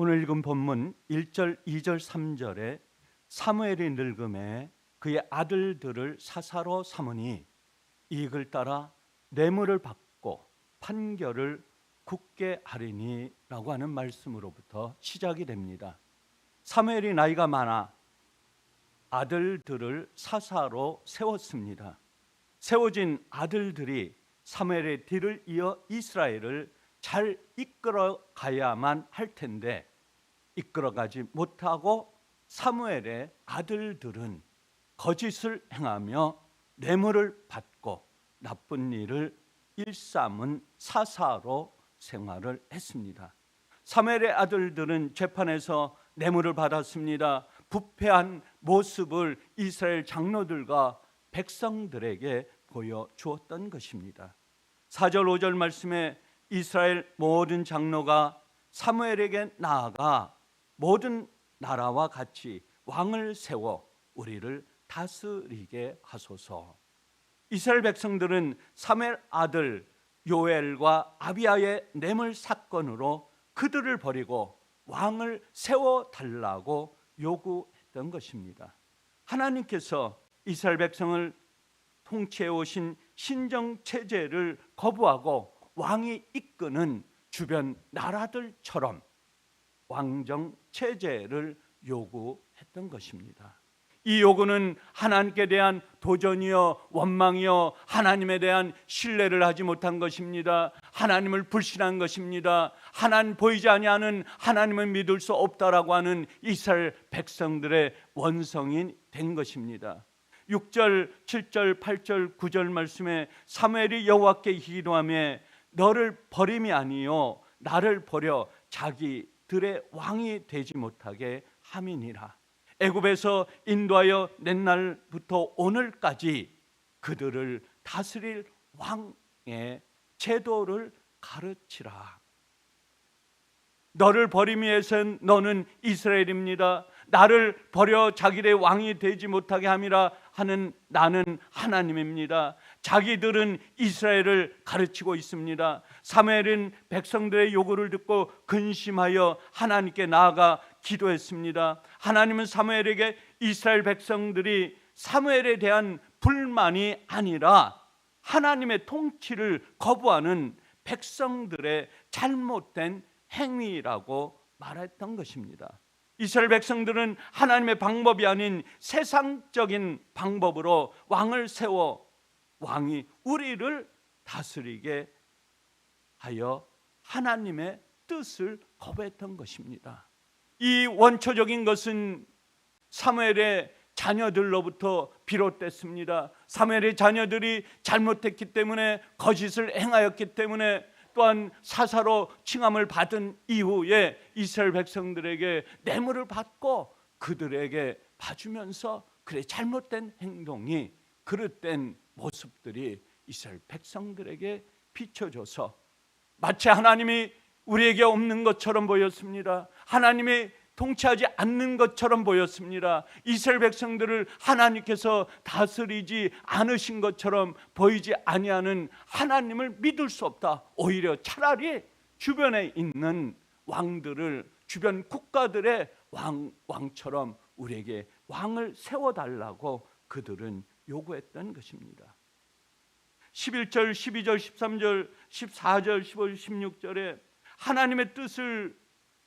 오늘 읽은 본문 1절, 2절, 3절에 사무엘이 늙음에 그의 아들들을 사사로 삼으니 이익을 따라 뇌물을 받고 판결을 굳게 하리니 라고 하는 말씀으로부터 시작이 됩니다. 사무엘이 나이가 많아 아들들을 사사로 세웠습니다. 세워진 아들들이 사무엘의 뒤를 이어 이스라엘을 잘 이끌어 가야만 할 텐데 이끌어가지 못하고 사무엘의 아들들은 거짓을 행하며 뇌물을 받고 나쁜 일을 일삼은 사사로 생활을 했습니다. 사무엘의 아들들은 재판에서 뇌물을 받았습니다. 부패한 모습을 이스라엘 장로들과 백성들에게 보여주었던 것입니다. 4절 5절 말씀에 이스라엘 모든 장로가 사무엘에게 나아가 모든 나라와 같이 왕을 세워 우리를 다스리게 하소서. 이스라엘 백성들은 사무엘 아들 요엘과 아비야의 뇌물 사건으로 그들을 버리고 왕을 세워달라고 요구했던 것입니다. 하나님께서 이스라엘 백성을 통치해 오신 신정체제를 거부하고 왕이 이끄는 주변 나라들처럼 왕정체제를 요구했던 것입니다. 이 요구는 하나님께 대한 도전이요 원망이요 하나님에 대한 신뢰를 하지 못한 것입니다. 하나님을 불신한 것입니다. 하나님 보이지 아니하는 하나님을 믿을 수 없다라고 하는 이스라엘 백성들의 원성이 된 것입니다. 6절, 7절, 8절, 9절 말씀에 사무엘이 여호와께 기도하며 너를 버림이 아니요 나를 버려 자기들의 왕이 되지 못하게 함이니라. 애굽에서 인도하여 낸 날부터 오늘까지 그들을 다스릴 왕의 제도를 가르치라. 너를 버리기 위해서는 너는 이스라엘입니다. 나를 버려 자기의 왕이 되지 못하게 함이라 하는 나는 하나님입니다. 자기들은 이스라엘을 가르치고 있습니다. 사무엘은 백성들의 요구를 듣고 근심하여 하나님께 나아가 기도했습니다. 하나님은 사무엘에게 이스라엘 백성들이 사무엘에 대한 불만이 아니라 하나님의 통치를 거부하는 백성들의 잘못된 행위라고 말했던 것입니다. 이스라엘 백성들은 하나님의 방법이 아닌 세상적인 방법으로 왕을 세워 왕이 우리를 다스리게 하여 하나님의 뜻을 거부했던 것입니다. 이 원초적인 것은 사무엘의 자녀들로부터 비롯됐습니다. 사무엘의 자녀들이 잘못했기 때문에 거짓을 행하였기 때문에 또한 사사로 칭함을 받은 이후에 이스라엘 백성들에게 뇌물을 받고 그들에게 봐주면서 그의 잘못된 행동이 그릇된 모습들이 이스라엘 백성들에게 비춰져서 마치 하나님이 우리에게 없는 것처럼 보였습니다. 하나님이 통치하지 않는 것처럼 보였습니다. 이스라엘 백성들을 하나님께서 다스리지 않으신 것처럼 보이지 아니하는 하나님을 믿을 수 없다. 오히려 차라리 주변에 있는 왕들을 주변 국가들의 왕처럼 우리에게 왕을 세워달라고 그들은 요구했던 것입니다. 11절, 12절, 13절, 14절, 15절, 16절에 하나님의 뜻을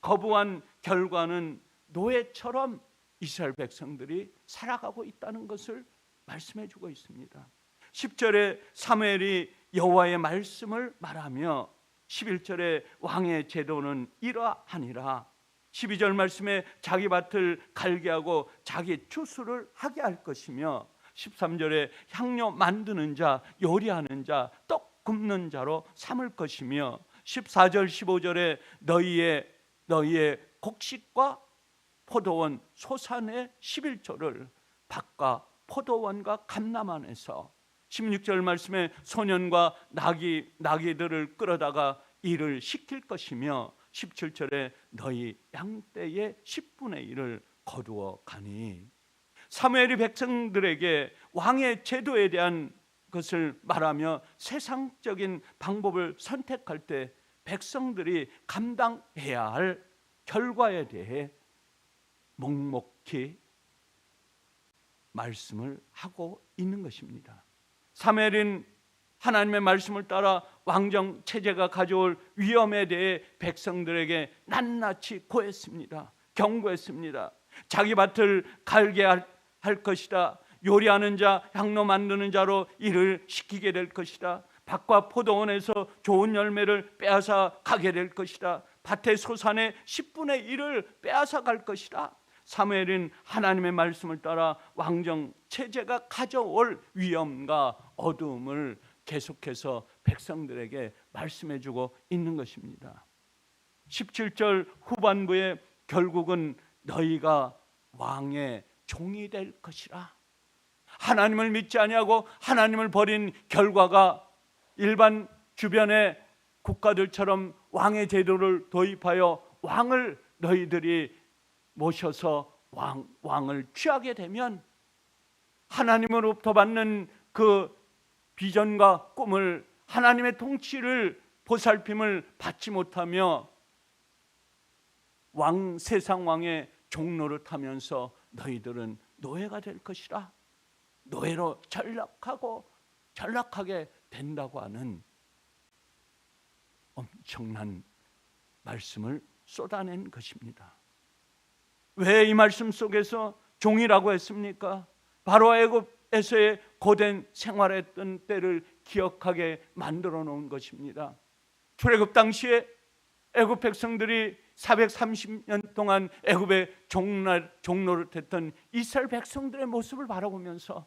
거부한 결과는 노예처럼 이스라엘 백성들이 살아가고 있다는 것을 말씀해 주고 있습니다. 10절에 사무엘이 여호와의 말씀을 말하며 11절에 왕의 제도는 이러하니라. 12절 말씀에 자기 밭을 갈게 하고 자기 추수를 하게 할 것이며 13절에 향료 만드는 자, 요리하는 자, 떡 굽는 자로 삼을 것이며 14절 15절에 너희의 곡식과 포도원 소산의 11조를 밭과 포도원과 감람원에서 16절 말씀에 소년과 나귀들을 끌어다가 일을 시킬 것이며 17절에 너희 양떼의 10분의 1을 거두어 가니. 사무엘이 백성들에게 왕의 제도에 대한 것을 말하며 세상적인 방법을 선택할 때 백성들이 감당해야 할 결과에 대해 묵묵히 말씀을 하고 있는 것입니다. 사무엘은 하나님의 말씀을 따라 왕정 체제가 가져올 위험에 대해 백성들에게 낱낱이 고했습니다. 경고했습니다. 자기 밭을 갈게 할 것이다. 요리하는 자, 향로 만드는 자로 일을 시키게 될 것이다. 밭과 포도원에서 좋은 열매를 빼앗아 가게 될 것이다. 밭의 소산의 10분의 1을 빼앗아 갈 것이다. 사무엘은 하나님의 말씀을 따라 왕정 체제가 가져올 위험과 어두움을 계속해서 백성들에게 말씀해주고 있는 것입니다. 17절 후반부에 결국은 너희가 왕의 종이 될 것이라. 하나님을 믿지 아니하고 하나님을 버린 결과가 일반 주변의 국가들처럼 왕의 제도를 도입하여 왕을 너희들이 모셔서 왕을 취하게 되면 하나님으로부터 받는 그 비전과 꿈을, 하나님의 통치를 보살핌을 받지 못하며 세상 왕의 종로를 타면서 너희들은 노예가 될 것이라. 노예로 전락하게 된다고 하는 엄청난 말씀을 쏟아낸 것입니다. 왜 이 말씀 속에서 종이라고 했습니까? 바로 애굽에서의 고된 생활했던 때를 기억하게 만들어 놓은 것입니다. 출애굽 당시에 애굽 백성들이 430년 동안 애굽의 종로를 했던 이스라엘 백성들의 모습을 바라보면서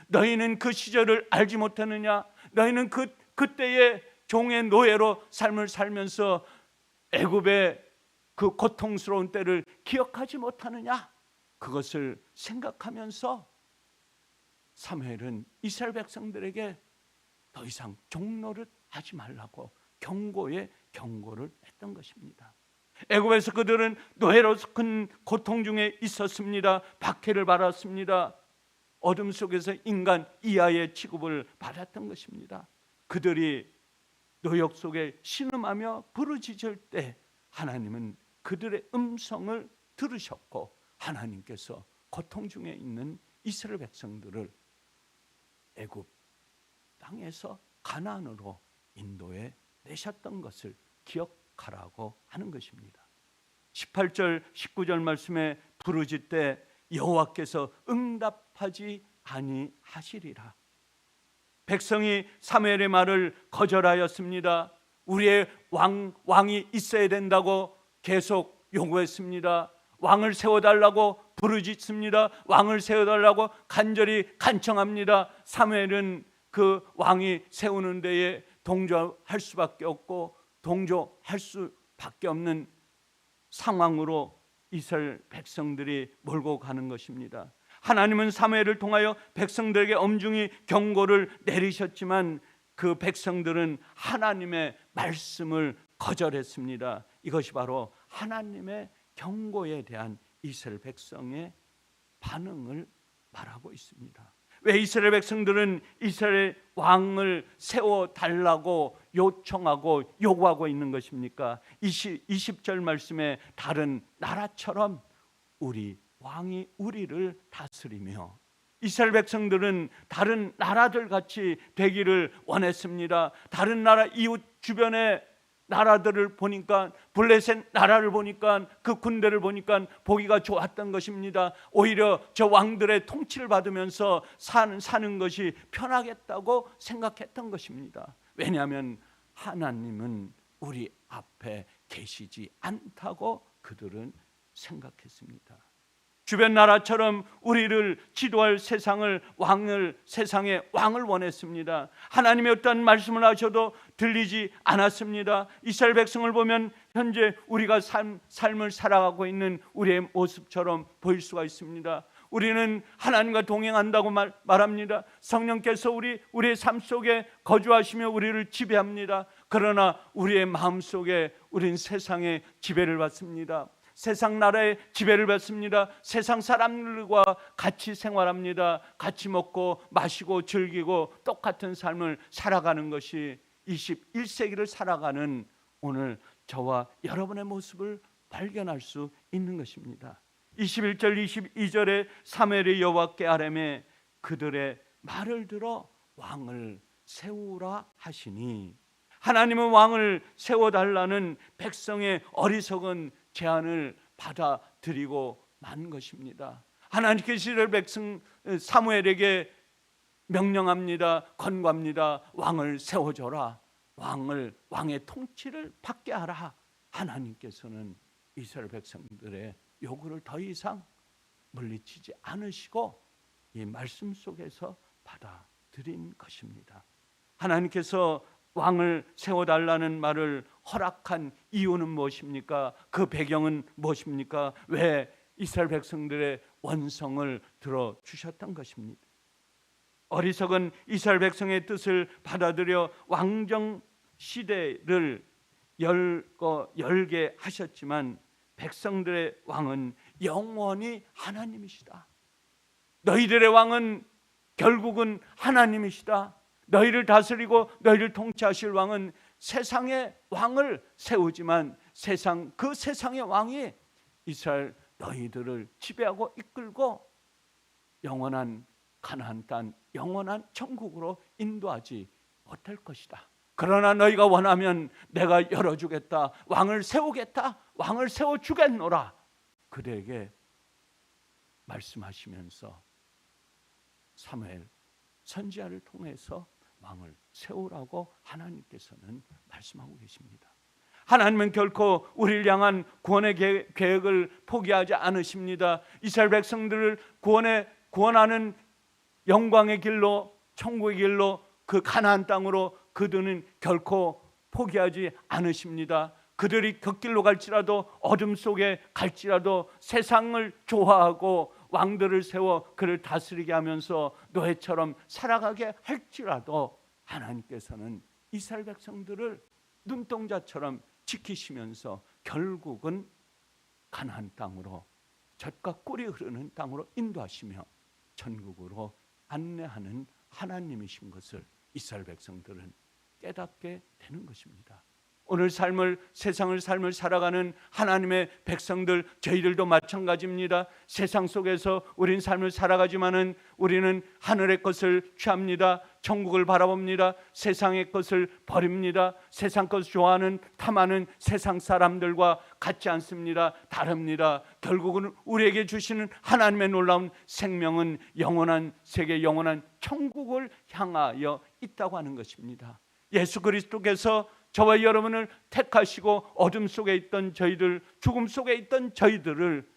너희는 그 시절을 알지 못하느냐? 너희는 그때의 종의 노예로 삶을 살면서 애굽의 그 고통스러운 때를 기억하지 못하느냐? 그것을 생각하면서 사무엘은 이스라엘 백성들에게 더 이상 종노릇 하지 말라고 경고를 했던 것입니다. 애굽에서 그들은 노예로서 큰 고통 중에 있었습니다. 박해를 받았습니다. 어둠 속에서 인간 이하의 취급을 받았던 것입니다. 그들이 노역 속에 신음하며 부르짖을 때 하나님은 그들의 음성을 들으셨고 하나님께서 고통 중에 있는 이스라엘 백성들을 애굽 땅에서 가나안으로 인도해 내셨던 것을 기억하라고 하는 것입니다. 18절 19절 말씀에 부르짖되 여호와께서 응답하지 아니하시리라. 백성이 사무엘의 말을 거절하였습니다. 우리의 왕이 있어야 된다고 계속 요구했습니다. 왕을 세워달라고 부르짖습니다. 왕을 세워달라고 간절히 간청합니다. 사무엘은 그 왕이 세우는 데에 동조할 수밖에 없고 동조할 수밖에 없는 상황으로 이스라엘 백성들이 몰고 가는 것입니다. 하나님은 사무엘을 통하여 백성들에게 엄중히 경고를 내리셨지만 그 백성들은 하나님의 말씀을 거절했습니다. 이것이 바로 하나님의 경고에 대한 이스라엘 백성의 반응을 말하고 있습니다. 왜 이스라엘 백성들은 이스라엘 왕을 세워달라고 요청하고 요구하고 있는 것입니까? 20절 말씀에 다른 나라처럼 우리 왕이 우리를 다스리며, 이스라엘 백성들은 다른 나라들 같이 되기를 원했습니다. 다른 나라 이웃 주변의 나라들을 보니까, 블레셋 나라를 보니까, 그 군대를 보니까 보기가 좋았던 것입니다. 오히려 저 왕들의 통치를 받으면서 사는 것이 편하겠다고 생각했던 것입니다. 왜냐하면 하나님은 우리 앞에 계시지 않다고 그들은 생각했습니다. 주변 나라처럼 우리를 지도할 세상의 왕을 원했습니다. 하나님의 어떤 말씀을 하셔도 들리지 않았습니다. 이스라엘 백성을 보면 현재 우리가 삶을 살아가고 있는 우리의 모습처럼 보일 수가 있습니다. 우리는 하나님과 동행한다고 말합니다. 성령께서 우리의 삶 속에 거주하시며 우리를 지배합니다. 그러나 우리의 마음 속에 우리는 세상의 지배를 받습니다. 세상 나라의 지배를 받습니다. 세상 사람들과 같이 생활합니다. 같이 먹고 마시고 즐기고 똑같은 삶을 살아가는 것이 21세기를 살아가는 오늘 저와 여러분의 모습을 발견할 수 있는 것입니다. 21절 22절에 사무엘이 여호와께 아뢰매 그들의 말을 들어 왕을 세우라 하시니, 하나님은 왕을 세워달라는 백성의 어리석은 제안을 받아들이고 만 것입니다. 하나님께서 이스라엘 백성 사무엘에게 명령합니다. 권고합니다. 왕을 세워줘라. 왕의 통치를 받게 하라. 하나님께서는 이스라엘 백성들의 요구를 더 이상 물리치지 않으시고 이 말씀 속에서 받아들인 것입니다. 하나님께서 왕을 세워달라는 말을 허락한 이유는 무엇입니까? 그 배경은 무엇입니까? 왜 이스라엘 백성들의 원성을 들어주셨던 것입니다. 어리석은 이스라엘 백성의 뜻을 받아들여 왕정 시대를 열게 하셨지만 백성들의 왕은 영원히 하나님이시다. 너희들의 왕은 결국은 하나님이시다. 너희를 다스리고 너희를 통치하실 왕은 세상의 왕을 세우지만 그 세상의 왕이 이스라엘 너희들을 지배하고 이끌고 영원한 가나안 땅, 영원한 천국으로 인도하지 못할 것이다. 그러나 너희가 원하면 내가 열어주겠다. 왕을 세우겠다. 왕을 세워주겠노라. 그들에게 말씀하시면서 사무엘 선지자를 통해서 왕을 세우라고 하나님께서는 말씀하고 계십니다. 하나님은 결코 우리를 향한 구원의 계획을 포기하지 않으십니다. 이스라엘 백성들을 구원하는 영광의 길로, 천국의 길로, 그 가나안 땅으로 그들은 결코 포기하지 않으십니다. 그들이 그 길로 갈지라도, 어둠 속에 갈지라도, 세상을 좋아하고 왕들을 세워 그를 다스리게 하면서 노예처럼 살아가게 할지라도 하나님께서는 이스라엘 백성들을 눈동자처럼 지키시면서 결국은 가나안 땅으로, 젖과 꿀이 흐르는 땅으로 인도하시며 천국으로 안내하는 하나님이신 것을 이스라엘 백성들은 깨닫게 되는 것입니다. 오늘 세상을 삶을 살아가는 하나님의 백성들, 저희들도 마찬가지입니다. 세상 속에서 우린 삶을 살아가지만은 우리는 하늘의 것을 취합니다. 천국을 바라봅니다. 세상의 것을 버립니다. 세상 것을 좋아하는, 탐하는 세상 사람들과 같지 않습니다. 다릅니다. 결국은 우리에게 주시는 하나님의 놀라운 생명은 영원한 세계, 영원한 천국을 향하여 있다고 하는 것입니다. 예수 그리스도께서 저와 여러분을 택하시고 어둠 속에 있던 저희들, 죽음 속에 있던 저희들을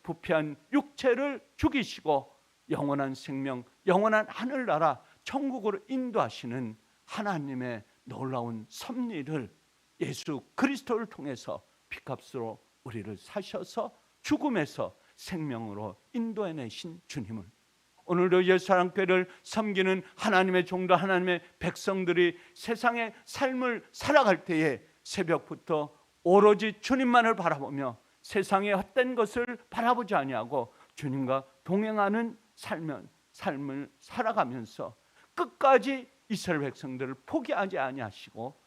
부패한 육체를 죽이시고 영원한 생명, 영원한 하늘나라 천국으로 인도하시는 하나님의 놀라운 섭리를 예수 그리스도를 통해서 피값으로 우리를 사셔서 죽음에서 생명으로 인도해내신 주님을, 오늘도 예수사랑교회를 섬기는 하나님의 종들, 하나님의 백성들이 세상의 삶을 살아갈 때에 새벽부터 오로지 주님만을 바라보며 세상의 헛된 것을 바라보지 아니하고 주님과 동행하는 삶을 살아가면서 끝까지 이스라엘 백성들을 포기하지 아니하시고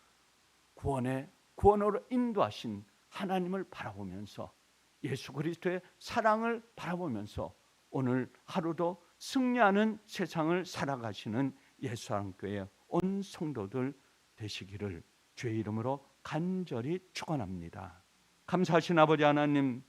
구원으로 인도하신 하나님을 바라보면서 예수 그리스도의 사랑을 바라보면서 오늘 하루도 승리하는 세상을 살아가시는 예수사랑교회 온 성도들 되시기를 주의 이름으로 간절히 축원합니다. 감사하신 아버지 하나님,